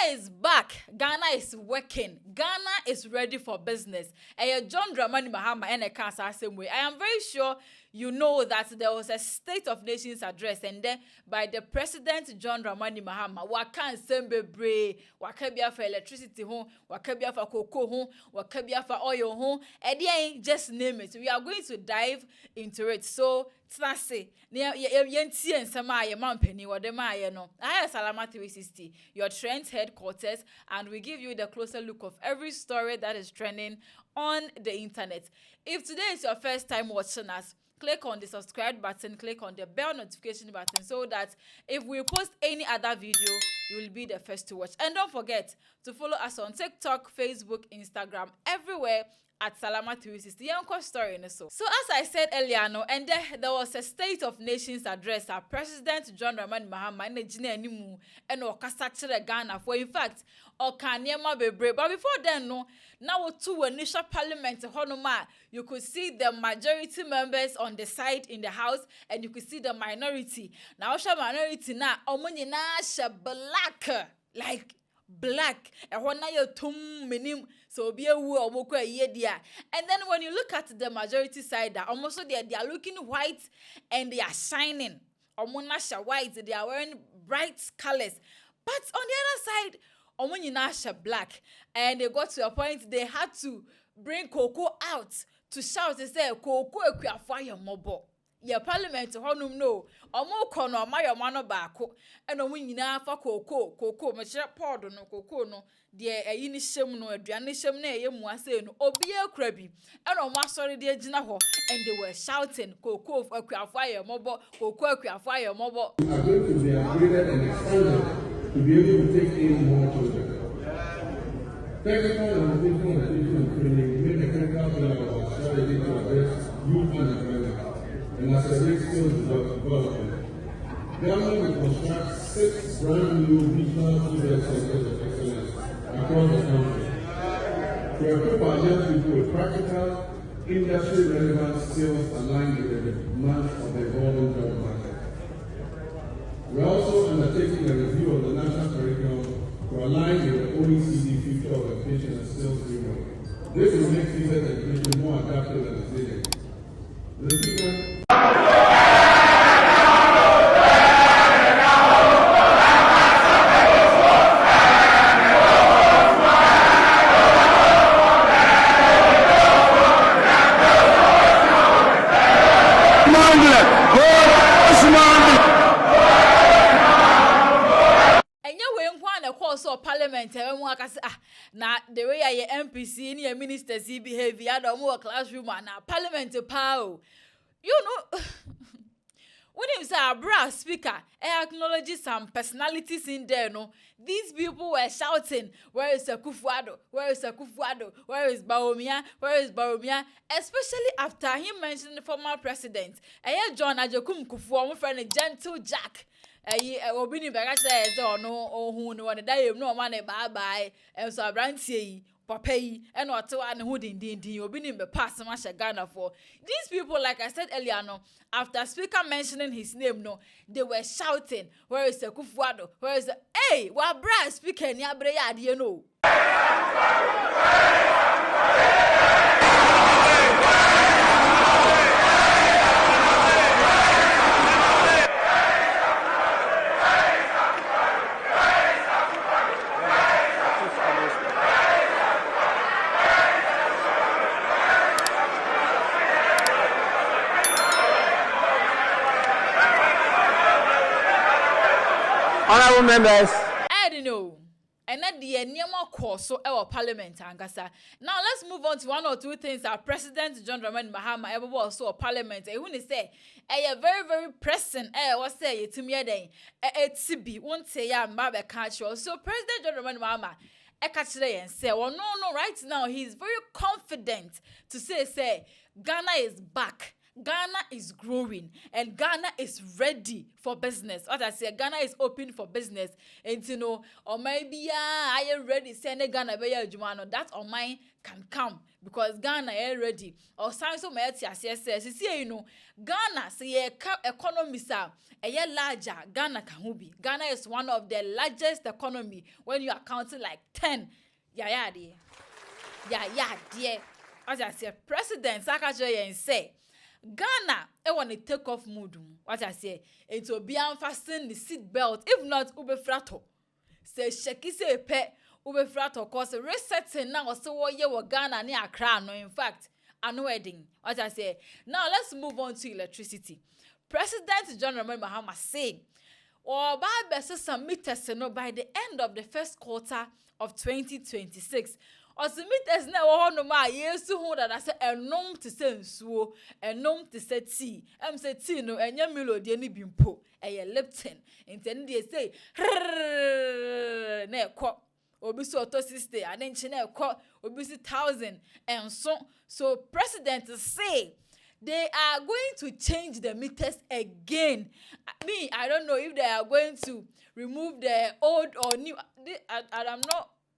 is back. Ghana is working. Ghana is ready for business. And John Dramani Mahama and a cancer same way. I am very sure you know that there was a State of Nations address and then by the President John Dramani Mahama. Wakan sembe bre, wakabia for electricity home, wakabia for cocoa home, wakabia for oil home. And then just name it. We are going to dive into it. So Tlase, yenti and sama ye mampeni wadema ye no. I am Salama 360, your trend headquarters, and we give you the closer look of every story that is trending on the internet. If today is your first time watching us, click on the subscribe button, click on the bell notification button so that if we post any other video, you will be the first to watch. And don't forget to follow us on TikTok, Facebook, Instagram, everywhere at Salama 360. Story so as I said earlier, no, and there was a State of Nations address. President John Dramani Mahama and Nimu and Okasa Ghana for in fact Okanyema Bebre. But before then, no, now two initial parliament honoma, you could see the majority members on the side in the house, and you could see the minority. Now minority na omuni na black like black and when you tum minim so be a woo year. And then when you look at the majority side, almost they are looking white and they are shining. Omonasha white, they are wearing bright colors. But on the other side, omonasha black, and they got to a point they had to bring cocoa out to shout and say cocoa fire mobile. Your parliament honum no omo kono amayo mano baako eno mu nyina fa cocoa me chere pod no cocoa no de ayi ni hyem no aduane hyem na eyemu ase no obi akura bi eno mo asori de agina ho, and they were shouting cocoa akuafo ayemobo cocoa akuafo ayemobo. We are going to be upgraded and expanded to be able to take in more children. Technical and vocational education training made a critical pillar of our strategy to address youth unemployment and accelerate skills development. Government will construct 6 brand new regional student centers of excellence across the country to equip our young people with practical, industry-relevant skills aligned with the demands of the evolving job market. We are also undertaking a review of the national curriculum to align with the OECD Future of Education and Skills Framework. This will make teachers' education more adaptive and resilient. The speaker. Parliament na the way I MPC ni ministers behave ya do mo classroom na parliament power. You know when him say abra speaker acknowledge some personalities in there, no, these people were shouting, where is Akufo-Addo, where is Akufo-Addo, where is Bawumia, where is Bawumia, especially after him mentioned the former president John Ajokum Kufuor, my friend Gentle Jack. Obini bega say no ohun no one die no man bye and so abrantie papa yi and what one who din obini be pass ma Ghana for these people. Like I said earlier, no, after speaker mentioning his name, no, they were shouting, where is Akufo-Addo, where is hey wa bra speaker ni abre ya de no. Honorable members, I don't know. And at the end, course so our parliament angasa. Now let's move on to one or two things that President John Dramani Mahama ever was so parliament. I want to say, very, very pressing. What say to me then? Tibi won't say ya mabe catch you. So President John Dramani Mahama catch and say, well, no, right now he's very confident to say Ghana is back. Ghana is growing and Ghana is ready for business. What I say, Ghana is open for business. And you know, or maybe I am ready. Send Ghana be that on mine can come because Ghana is ready. Or science of my yes, you know, Ghana say economy sir, a larger Ghana can be. Ghana is one of the largest economy when you are counting like 10. Yeah, dear. As I say, President Sakajo and say. Ghana, want to take off mood. What I say, it will be unfasten the seat belt. If not, ube frato. Say shaki say pe ube frato. Cause resetting now so what you were Ghana near crown. No, in fact, an wedding. What I say. Now let's move on to electricity. President John Dramani Mahama said, or by some meters by the end of the first quarter of 2026. Or meters now no ma yes to hold that I say enom to say nsuo enom to say tea say tea no enya melody ni bimpo eye Lipton intend they say na ekọ obi so auto sister adenchi na ekọ obi 1,000 and so president say they are going to change the meters again. I don't know if they are going to remove the old or new.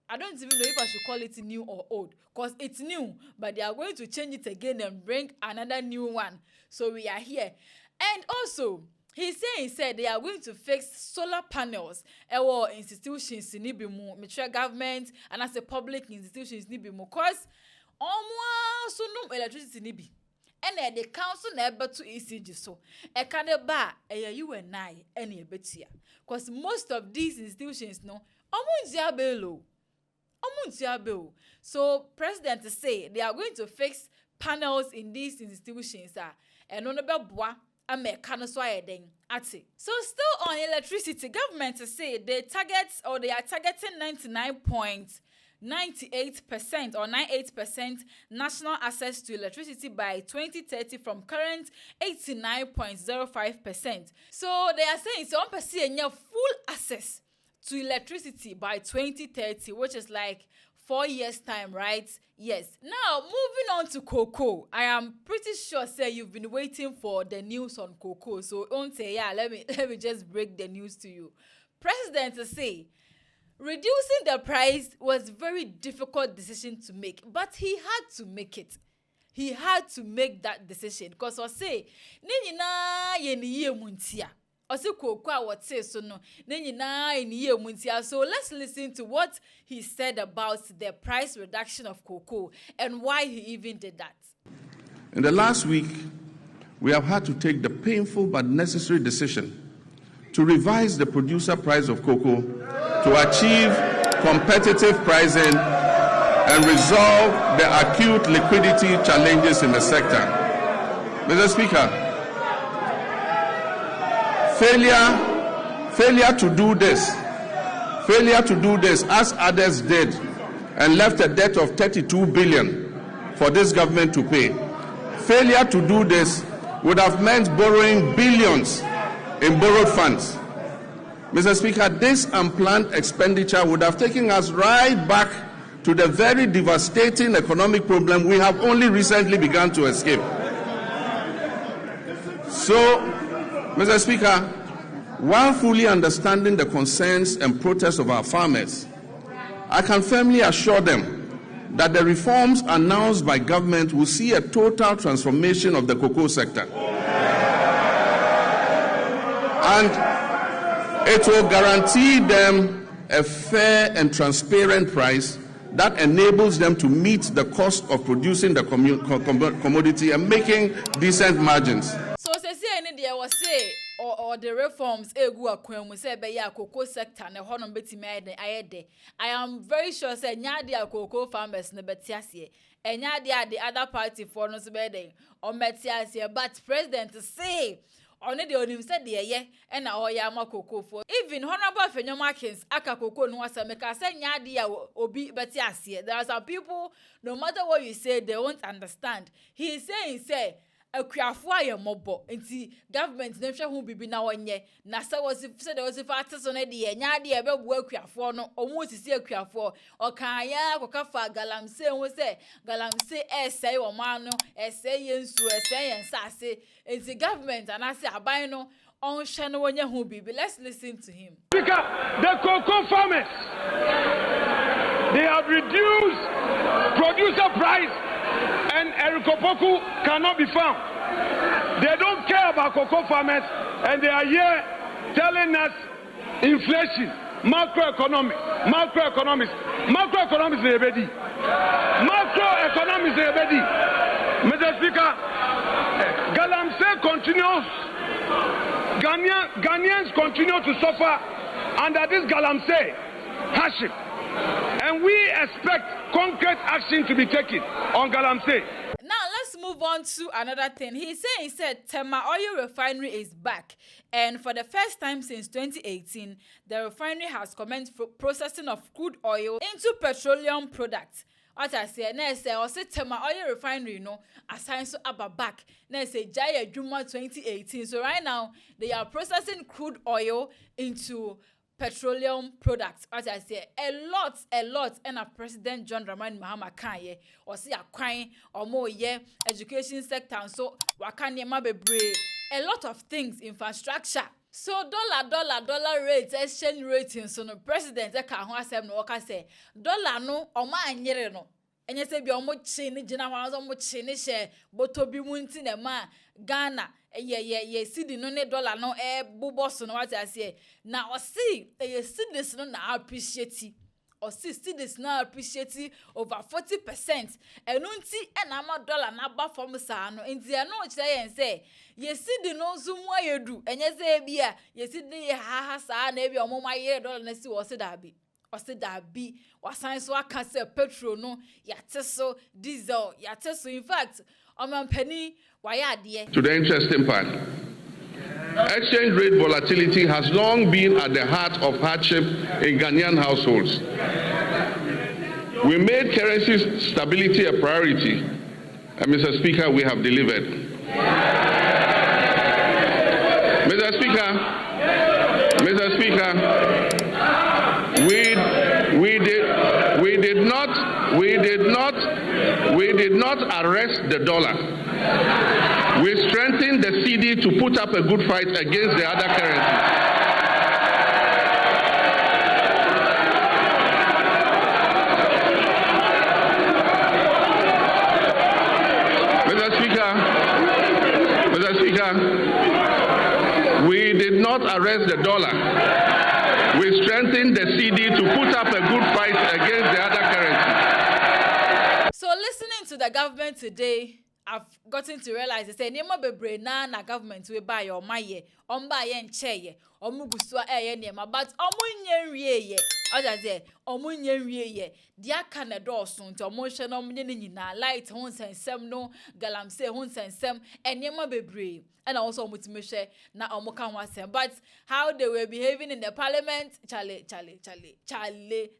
I don't even know if I should call it new or old because it's new, but they are going to change it again and bring another new one. So we are here. And also, he said they are going to fix solar panels or institutions in Nibimu, mature government, and as a public institutions in Nibimu because almost no electricity Nibi. And the council never to ECG so. A kind of bar, you and I, any betia. Because most of these institutions no, so president say they are going to fix panels in these institutions and on about bois and so still on electricity, government say they are targeting 99.98% or 98% national access to electricity by 2030 from current 89.05%. So they are saying so on full access to electricity by 2030, which is like 4 years time, right? Yes. Now, moving on to cocoa. I am pretty sure, say, you've been waiting for the news on cocoa. So, let me just break the news to you. President say, reducing the price was very difficult decision to make, but he had to make it. He had to make that decision because I say, so let's listen to what he said about the price reduction of cocoa and why he even did that. In the last week, we have had to take the painful but necessary decision to revise the producer price of cocoa to achieve competitive pricing and resolve the acute liquidity challenges in the sector. Mr. Speaker, failure to do this as others did and left a debt of 32 billion for this government to pay. Failure to do this would have meant borrowing billions in borrowed funds. Mr. Speaker, this unplanned expenditure would have taken us right back to the very devastating economic problem we have only recently begun to escape. So, Mr. Speaker, while fully understanding the concerns and protests of our farmers, I can firmly assure them that the reforms announced by government will see a total transformation of the cocoa sector. And it will guarantee them a fair and transparent price that enables them to meet the cost of producing the commodity and making decent margins. So there was say or the reforms say cocoa sector I am very sure say nya cocoa farmers ne betiasie enya the other party for no or betiasie, but president say only the onim said the and oyama cocoa for even honorable Fenyomakins aka cocoa no was make say nya obi betiasie. There are some people, no matter what you say, they won't understand. He is saying say akuafo aye mobo enti government na hwe ho bibi na wonye na se there was fat so na de nya de e bebu akuafo no omo sisi akuafo okan ya kokafa galamse ho se galamse esai wo man no esai yensu esai yensase enti government anase aban no on hwe no wonye ho bibi. Let's listen to him. The cocoa farmers, they have reduced producer price and Erikopoku cannot be found. They don't care about cocoa farmers and they are here telling us inflation, macroeconomics is already. Macroeconomics is already. Mr. Speaker, Galamsey continues. Ghanaians continue to suffer under this Galamsey hardship. And we expect concrete action to be taken on Galamsey. Now let's move on to another thing. He said Tema Oil Refinery is back, and for the first time since 2018, the refinery has commenced processing of crude oil into petroleum products. What I say, na say o say Tema Oil Refinery no assign so about back. Na say Jaya Juma 2018. So right now they are processing crude oil into petroleum products. What I say, a lot, and a President John Dramani Mahama can ye or see a crying or more ye education sector and so wakanye mabebre a lot of things, infrastructure. So dollar rate, exchange rating. So no president eka ho asem no waka say dollar no o ma anyere no. Enye se bi o mo chi ni gina wa so mo chi ni she boto bi mu nti na ma Ghana ye cedi no ne dollar no bobo so no what I say. Na o see ye cedis no na appreciate. Or see cedis na appreciate over 40%. Enu nti e na ma dollar na ba from sa no. Nti e no kire yen say ye cedi no zo mu ayedu. Enye se bia ye cedi ye ha sa na e bi o mo ma ye dollar na si wo se da bi. Ose da bi wasan so aka se petrol no yate so diesel yate so. In fact omampani wayade. To the interesting part, exchange rate volatility has long been at the heart of hardship in Ghanaian households. We made currency stability a priority, and Mr. Speaker, we have delivered. Mr. Speaker, we did not arrest the dollar. We strengthened the cedi to put up a good fight against the other currencies. Mr. Speaker, we did not arrest the dollar. We strengthened the cedi to put up a good fight against the other currencies. So listening to the government today, I've gotten to realize they say nema bebre na government we buy your maye omba ye nche ye omugusua ye nema but omunye nwie ye oja say omunye nwie ye dia kana doso nti omunhye na omunye ni nyina light ho nsensem no galamse ho nsensem enema bebre and also omutimehwe na omuka ho asem. But how they were behaving in the parliament chale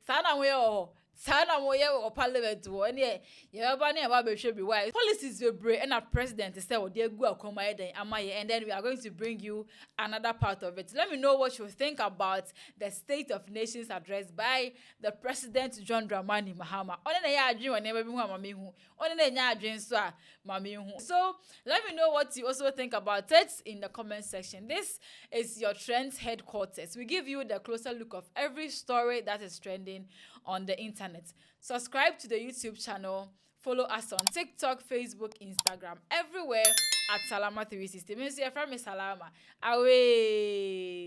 sana we oh Sana moye or parliament wo ene ye ba na ba behwe bi why policies we break and a president say o dey go akoma eden amaye, and then we are going to bring you another part of it. Let me know what you think about the State of Nations address by the President John Dramani Mahama. One na ya adwen one ba bi hu amame hu. One na nya adwen so a mame hu. So let me know what you also think about it in the comment section. This is your Trends headquarters. We give you the closer look of every story that is trending on the internet. Subscribe to the YouTube channel. Follow us on TikTok, Facebook, Instagram, everywhere at Salama 360. Means you're from Salama. Away.